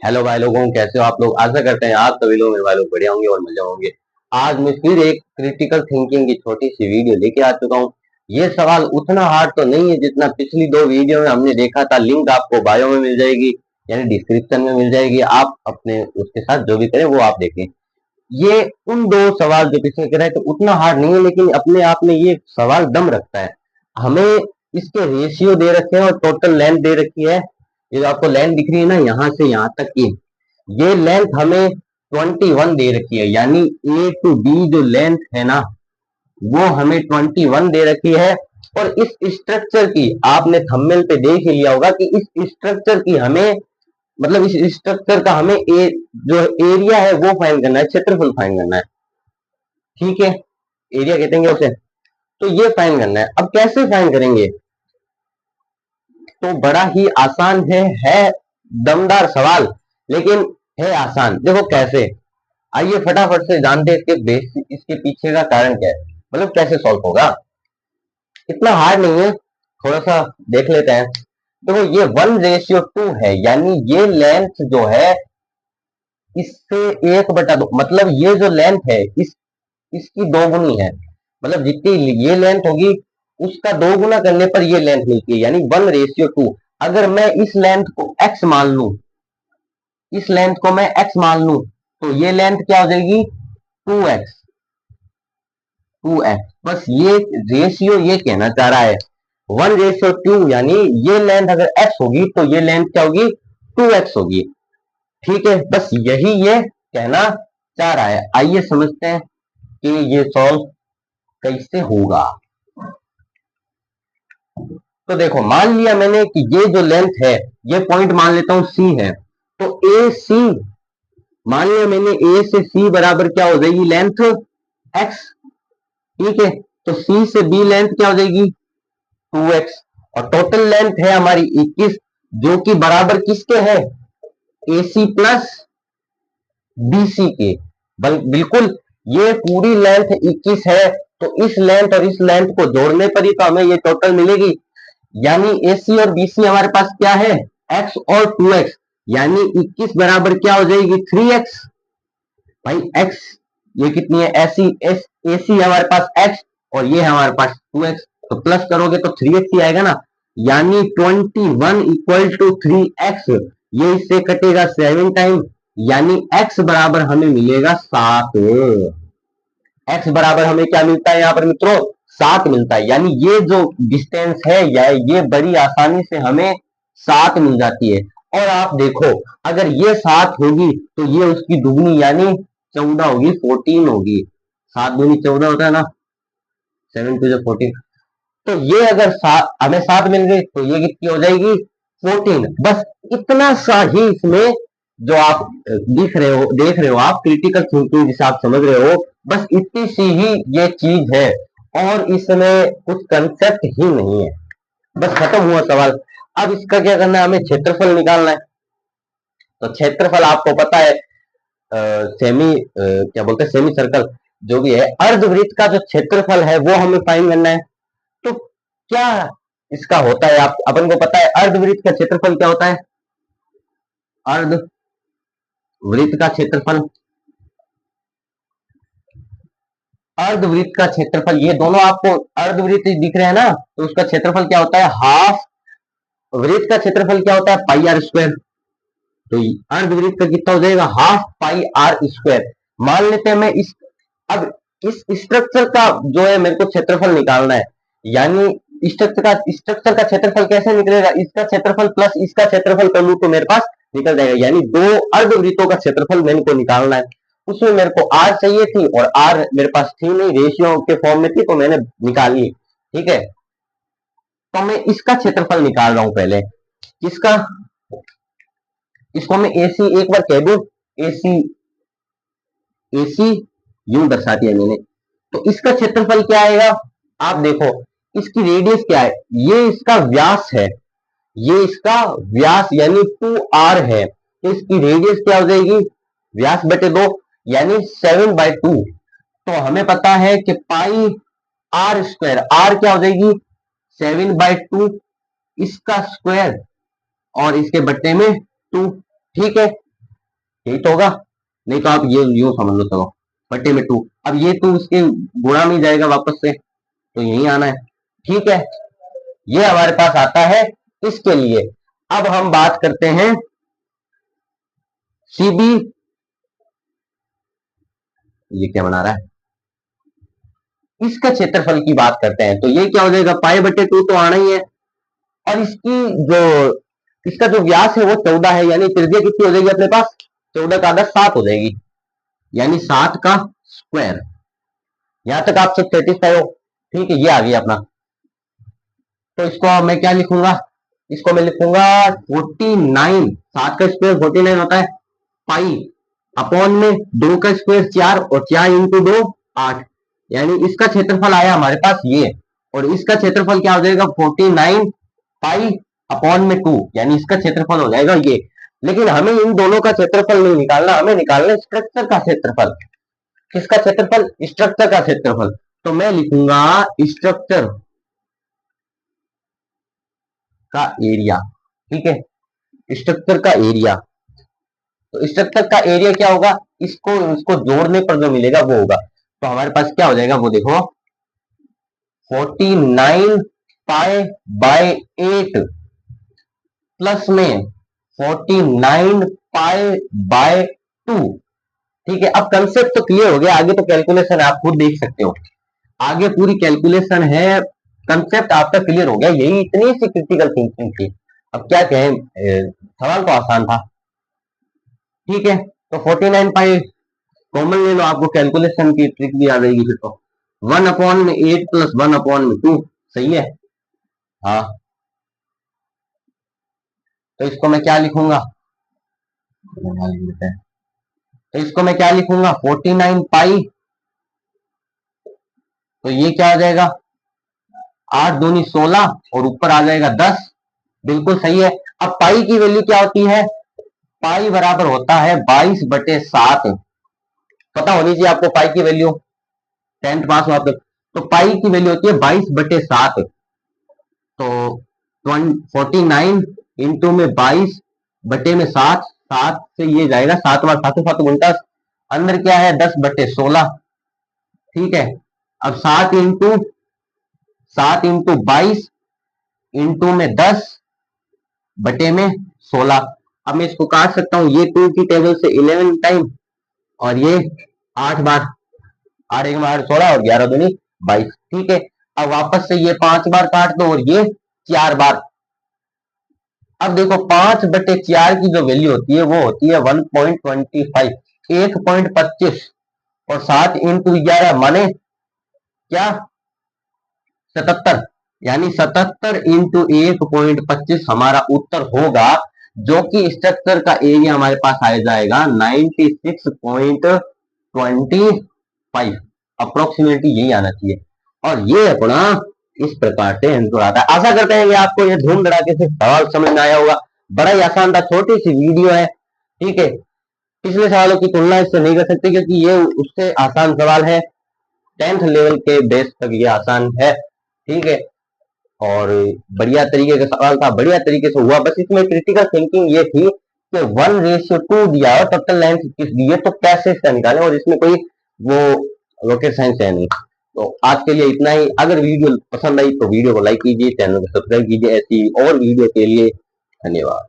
Hello भाई लोगों, कैसे हो आप लोग। आशा करते हैं आप सभी लोग मेरे भाई लोग बढ़िया होंगे और मजा होंगे। आज मैं फिर एक क्रिटिकल थिंकिंग की छोटी सी वीडियो लेके आ चुका हूँ। ये सवाल उतना हार्ड तो नहीं है जितना पिछली दो वीडियो में हमने देखा था। लिंक आपको बायो में मिल जाएगी, यानी डिस्क्रिप्शन में मिल जाएगी। आप अपने उसके साथ जो भी करें वो आप देखें। ये उन दो सवाल जो पिछले कराए तो उतना हार्ड नहीं है, लेकिन अपने आप में ये सवाल दम रखता है। हमें इसके रेशियो दे रखे हैं और टोटल लेंथ दे रखी है। ये जो आपको लेंथ दिख रही है ना, यहाँ से यहाँ तक की, ये लेंथ हमें 21 दे रखी है। यानी ए टू बी जो लेंथ है ना, वो हमें 21 दे रखी है। और इस स्ट्रक्चर की आपने थंबनेल पे देख ही लिया होगा कि इस स्ट्रक्चर की हमें, मतलब इस स्ट्रक्चर का हमें जो एरिया है वो फाइंड करना है, क्षेत्रफल फाइंड करना है। ठीक है, एरिया कहते हैं उसे। तो ये फाइंड करना है। अब कैसे फाइंड करेंगे? तो बड़ा ही आसान है दमदार सवाल, लेकिन है आसान। देखो कैसे, आइए फटाफट से जानते हैं इसके बेसिक, इसके पीछे का कारण क्या है, मतलब कैसे सॉल्व होगा। इतना हार्ड नहीं है, थोड़ा सा देख लेते हैं। देखो ये 1:2 है, यानी ये लेंथ जो है इससे 1/2, मतलब ये जो लेंथ है इसकी दोगुनी है। मतलब जितनी ये लेंथ होगी उसका दो गुना करने पर ये लेंथ मिलती है, यानी 1:2। अगर मैं इस लेंथ को x मान लू, इस लेंथ को मैं x मान लू, तो ये लेंथ क्या हो जाएगी? 2x। 2x, बस ये रेशियो ये कहना चाह रहा है 1:2। यानी ये लेंथ अगर x होगी तो ये लेंथ क्या होगी? 2x होगी। ठीक है, बस यही ये कहना चाह रहा है। आइए समझते हैं कि ये सॉल्व कैसे होगा। तो देखो, मान लिया मैंने कि ये जो लेंथ है, ये पॉइंट मान लेता हूं C है। तो ए सी, मान लिया मैंने ए से C बराबर क्या हो जाएगी? Length x। ठीक है, तो C से B लेंथ क्या हो जाएगी? 2x। और टोटल लेंथ है हमारी 21, जो कि बराबर किसके है? AC प्लस BC के। बिल्कुल, ये पूरी लेंथ 21 है। तो इस लेंथ और इस लेंथ को जोड़ने पर ही तो हमें ये टोटल मिलेगी। यानी AC और BC हमारे पास क्या है? x और 2x। यानी 21 बराबर क्या हो जाएगी? 3x। भाई x ये कितनी है? AC हमारे पास x और ये हमारे पास 2x। तो प्लस करोगे तो 3x ही आएगा ना। यानी 21 इक्वल टू 3x। ये इससे कटेगा 7 टाइम, यानी x बराबर हमें मिलेगा 7। x बराबर हमें क्या मिलता है यहाँ पर मित्रों? 7 मिलता है। यानी ये जो डिस्टेंस है या ये बड़ी आसानी से हमें 7 मिल जाती है। और आप देखो, अगर ये 7 होगी तो ये उसकी दुगनी यानी 14 होगी, 14 होगी। 7 दूनी 14 होता है ना, 7 टू 14। तो ये अगर हमें 7 मिल गई तो ये कितनी हो जाएगी? 14। बस इतना सा ही इसमें जो आप देख रहे हो आप क्रिटिकल थिंकिंग जिसे आप समझ रहे हो, बस इतनी सी ही ये चीज है। और इसमें कुछ कंसेप्ट ही नहीं है, बस खत्म हुआ सवाल। अब इसका क्या करना है? हमें क्षेत्रफल निकालना है। तो क्षेत्रफल आपको पता है, क्या बोलते हैं, सेमी सर्कल जो भी है, अर्धवृत्त का जो क्षेत्रफल है वो हमें फाइंड करना है। तो क्या इसका होता है? आप अपन को पता है अर्धवृत्त का क्षेत्रफल क्या होता है? अर्धवृत्त का क्षेत्रफल, अर्धवृत्त का क्षेत्रफल, ये दोनों आपको अर्धवृत्त दिख रहे हैं ना, तो उसका क्षेत्रफल क्या होता है? हाफ। वृत्त का क्षेत्रफल क्या होता है? Pi r square. तो अर्धवृत्त का कितना हो जाएगा? Half pi r square. मान लेते हैं मैं इस, अब इस स्ट्रक्चर का जो है मेरे को क्षेत्रफल निकालना है। यानी स्ट्रक्चर का क्षेत्रफल कैसे निकलेगा? इसका क्षेत्रफल प्लस इसका क्षेत्रफल कर लूं तो मेरे पास निकल जाएगा। यानी दो अर्धवृत्तों का क्षेत्रफल मेरे को निकालना है। उसमें मेरे को आर चाहिए थी और आर मेरे पास थी नहीं, रेशियो के फॉर्म में थी, तो मैंने निकाली। ठीक है, तो मैं इसका क्षेत्रफल निकाल रहा हूं पहले। किसका? इसको मैं AC एक बार कह दूं, AC, AC यूं दर्शा दिया मैंने। तो इसका क्षेत्रफल क्या आएगा? आप देखो, इसकी रेडियस क्या है? ये इसका व्यास है, ये इसका व्यास यानी 2r है। तो इसकी रेडियस क्या हो जाएगी? व्यास बटे 2, यानी 7/2। तो हमें पता है कि पाई आर स्क्वायर, आर क्या हो जाएगी? 7/2 इसका स्क्वायर और इसके बट्टे में 2। ठीक है, यही तो होगा, नहीं तो आप ये यूं समझ लो, चलो बटे में 2, अब ये 2 उसके गुणा में जाएगा वापस से, तो यही आना है। ठीक है, ये हमारे पास आता है इसके लिए। अब हम बात करते हैं सीबी, ये क्या बना रहा है, इसका क्षेत्रफल की बात करते हैं। तो ये क्या हो जाएगा, पाई बटे 2 तो आना ही है, और इसकी जो इसका जो व्यास है वो 14 है, यानी त्रिज्या कितनी हो जाएगी अपने पास, 14 का आधा 7 हो जाएगी, यानी 7 का स्क्वायर। यहां तक आप सब सेटिस्फाई हो? ठीक है, ये आ गया अपना। तो इसको मैं क्या लिखूंगा, इसको मैं लिखूंगा 49, 7 का स्क्वायर 49 होता है, पाई अपॉन में 2 का स्क्वायर 4, और 4 इंटू 2 8, यानी इसका क्षेत्रफल आया हमारे पास ये, और इसका क्षेत्रफल क्या हो जाएगा 49 पाई अपॉन में 2, यानी इसका क्षेत्रफल हो जाएगा ये। लेकिन हमें इन दोनों का क्षेत्रफल नहीं निकालना, हमें निकालना स्ट्रक्चर का क्षेत्रफल। किसका क्षेत्रफल, स्ट्रक्चर का क्षेत्रफल। तो मैं लिखूंगा स्ट्रक्चर का एरिया। ठीक है, स्ट्रक्चर का एरिया, तो स्ट्रक्चर का एरिया क्या होगा, इसको इसको जोड़ने पर जो मिलेगा वो होगा। तो हमारे पास क्या हो जाएगा वो देखो, 49 पाई बाय 8 प्लस में 49 पाई बाय 2। ठीक है, अब कंसेप्ट तो क्लियर हो गया, आगे तो कैलकुलेशन आप खुद देख सकते हो, आगे पूरी कैलकुलेशन है, कंसेप्ट आपका क्लियर हो गया, यही इतनी सी क्रिटिकल थिंकिंग थी। अब क्या कहें, सवाल तो आसान था। ठीक है, तो 49 पाई कॉमन ले लो, आपको कैलकुलेशन की ट्रिक भी आ जाएगी फिर तो। 1 अपॉन में 8 प्लस 1 अपॉन में 2, सही है। हाँ, तो इसको मैं क्या लिखूंगा, तो इसको मैं क्या लिखूंगा 49 पाई, तो ये क्या आ जाएगा 8 दूनी 16, और ऊपर आ जाएगा 10, बिल्कुल सही है। अब पाई की वैल्यू क्या होती है, पाई बराबर होता है 22/7, पता होनी चाहिए आपको पाई की वैल्यू, 10th पास हो आप लोग। तो पाई की वैल्यू होती है 22/7, तो 49 इंटू में 22 बटे में 7, 7 से ये जाएगा 7 बार 7 7 49, अंदर क्या है 10/16। ठीक है, अब 7 इंटू 22 में 10 बटे में 16। अब मैं इसको काट सकता हूं, ये 2 की टेबल से 11 टाइम, और ये 8 बार, 8 एक बार 16 और 11 दूनी 22। ठीक है, अब वापस से ये 5 बार काट दो, और ये 4 बार। अब देखो 5/4 की जो वैल्यू होती है वो होती है 1.25, 1.25, और 7 इंटू 11 माने क्या 77, यानी 77 इंटू 1.25 हमारा उत्तर होगा, जो कि स्ट्रक्चर का एरिया हमारे पास आ जाएगा 96.25, अप्रोक्सीमेटली यही आना चाहिए। और ये अपना इस प्रकार से आंसर आता है। आशा करते हैं कि आपको ये धूम धड़ाके से सवाल समझ में आया होगा, बड़ा ही आसान था, छोटी सी वीडियो है। ठीक है, पिछले सवालों की तुलना इससे नहीं कर सकते, क्योंकि ये उससे आसान सवाल है, 10th लेवल के बेस तक ये आसान है। ठीक है, और बढ़िया तरीके का सवाल था, बढ़िया तरीके से हुआ। बस इसमें क्रिटिकल थिंकिंग ये थी कि 1:2 दिया हो, तब तक लेंथ किस दी है, तो कैसे इसका निकालें, और इसमें कोई वो रॉकेट साइंस है नहीं। तो आज के लिए इतना ही। अगर वीडियो पसंद आई तो वीडियो को लाइक कीजिए, चैनल को सब्सक्राइब कीजिए। ऐसी और वीडियो के लिए धन्यवाद।